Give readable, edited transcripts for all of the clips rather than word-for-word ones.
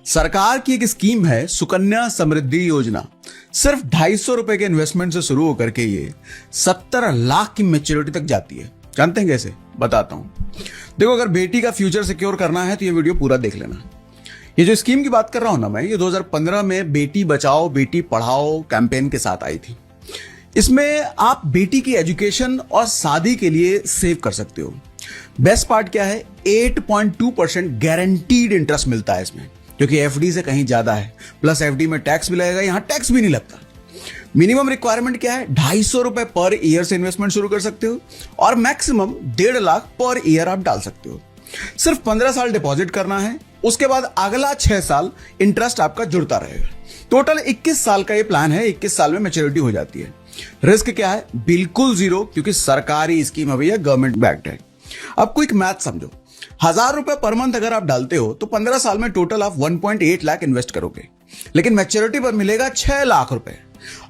सरकार की एक स्कीम है सुकन्या समृद्धि योजना। सिर्फ 250 रुपए के इन्वेस्टमेंट से शुरू होकर के ये 17 लाख की मैच्योरिटी तक जाती है। जानते हैं कैसे? बताता हूं। देखो, अगर बेटी का फ्यूचर सिक्योर करना है तो ये वीडियो पूरा देख लेना। ये जो स्कीम की बात कर रहा हूं ना मैं, ये 2015 में बेटी बचाओ बेटी पढ़ाओ कैंपेन के साथ आई थी। इसमें आप बेटी की एजुकेशन और शादी के लिए सेव कर सकते हो। बेस्ट पार्ट क्या है, 8.2% गारंटीड इंटरेस्ट मिलता है इसमें, जो कि एफडी से कहीं ज्यादा है। प्लस एफडी में टैक्स भी लगेगा, यहां टैक्स भी नहीं लगता। मिनिमम रिक्वायरमेंट क्या है, 250 रुपए पर ईयर से इन्वेस्टमेंट शुरू कर सकते हो और मैक्सिमम 1.5 लाख पर ईयर आप डाल सकते हो। सिर्फ 15 साल डिपॉजिट करना है, उसके बाद अगला 6 साल इंटरेस्ट आपका जुड़ता रहेगा। टोटल 21 साल का ये प्लान है। 21 साल में मैच्योरिटी हो जाती है। रिस्क क्या है? बिल्कुल जीरो, क्योंकि सरकारी स्कीम है भैया, गवर्नमेंट बैक्ड है। अब क्विक मैथ समझो, 1000 रुपए पर मंथ अगर आप डालते हो तो 15 साल में टोटल आप 1.8 लाख इन्वेस्ट करोगे, लेकिन मैच्योरिटी पर मिलेगा 6 लाख रुपए।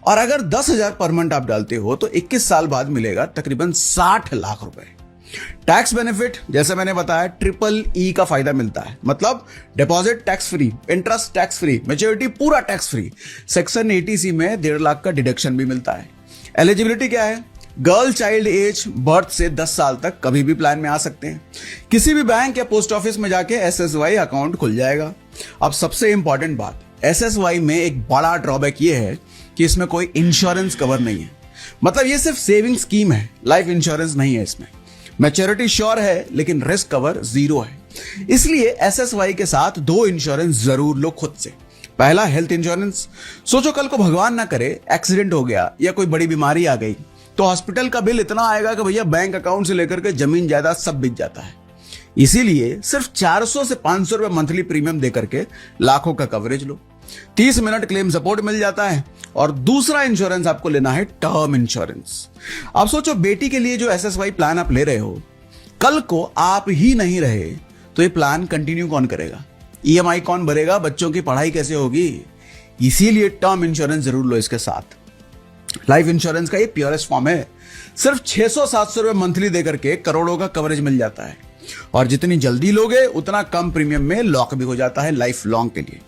और अगर 10,000 पर मंथ आप डालते हो तो 21 साल बाद मिलेगा तकरीबन 60 लाख रुपए। टैक्स बेनिफिट जैसे मैंने बताया, EEE का फायदा मिलता है। मतलब deposit tax free, interest tax free, maturity पूरा टैक्स फ्री। सेक्शन 80C में 1.5 लाख का डिडक्शन भी मिलता है। एलिजिबिलिटी क्या है? गर्ल चाइल्ड एज बर्थ से 10 साल तक कभी भी प्लान में आ सकते हैं। किसी भी बैंक या पोस्ट ऑफिस में जाके SSY अकाउंट खुल जाएगा। अब सबसे इंपॉर्टेंट बात, SSY में एक बड़ा ड्रॉबैक ये है कि इसमें कोई इंश्योरेंस कवर नहीं है। मतलब ये सिर्फ सेविंग स्कीम है, लाइफ इंश्योरेंस नहीं है इसमें। मैच्योरिटी श्योर है लेकिन रिस्क कवर जीरो है। इसलिए SSY के साथ 2 इंश्योरेंस जरूर लो खुद से। पहला, हेल्थ इंश्योरेंस। सोचो कल को भगवान ना करे एक्सीडेंट हो गया या कोई बड़ी बीमारी आ गई तो हॉस्पिटल का बिल इतना आएगा कि भैया बैंक अकाउंट से लेकर के जमीन जायदाद सब बिक जाता है। इसीलिए सिर्फ 400 से 500 रुपए मंथली प्रीमियम देकर के लाखों का कवरेज लो। 30 मिनट क्लेम सपोर्ट मिल जाता है। और दूसरा इंश्योरेंस आपको लेना है टर्म इंश्योरेंस। आप सोचो, बेटी के लिए जो SSY प्लान आप ले रहे हो, कल को आप ही नहीं रहे तो ये प्लान कंटिन्यू कौन करेगा? EMI कौन भरेगा? बच्चों की पढ़ाई कैसे होगी? इसीलिए टर्म इंश्योरेंस जरूर लो इसके साथ। लाइफ इंश्योरेंस का ये प्योरेस्ट फॉर्म है। सिर्फ 600-700 रुपए मंथली देकर के करोड़ों का कवरेज मिल जाता है। और जितनी जल्दी लोगे उतना कम प्रीमियम में लॉक भी हो जाता है लाइफ लॉन्ग के लिए।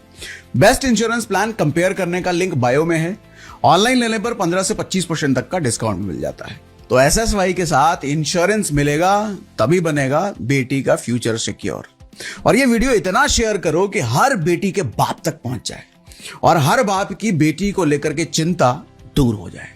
बेस्ट इंश्योरेंस प्लान कंपेयर करने का लिंक बायो में है। ऑनलाइन लेने पर 15 से 25% तक का डिस्काउंट मिल जाता है। तो SSY के साथ इंश्योरेंस मिलेगा तभी बनेगा बेटी का फ्यूचर सिक्योर। और ये वीडियो इतना शेयर करो कि हर बेटी के बाप तक पहुंच जाए और हर बाप की बेटी को लेकर के चिंता दूर हो जाए।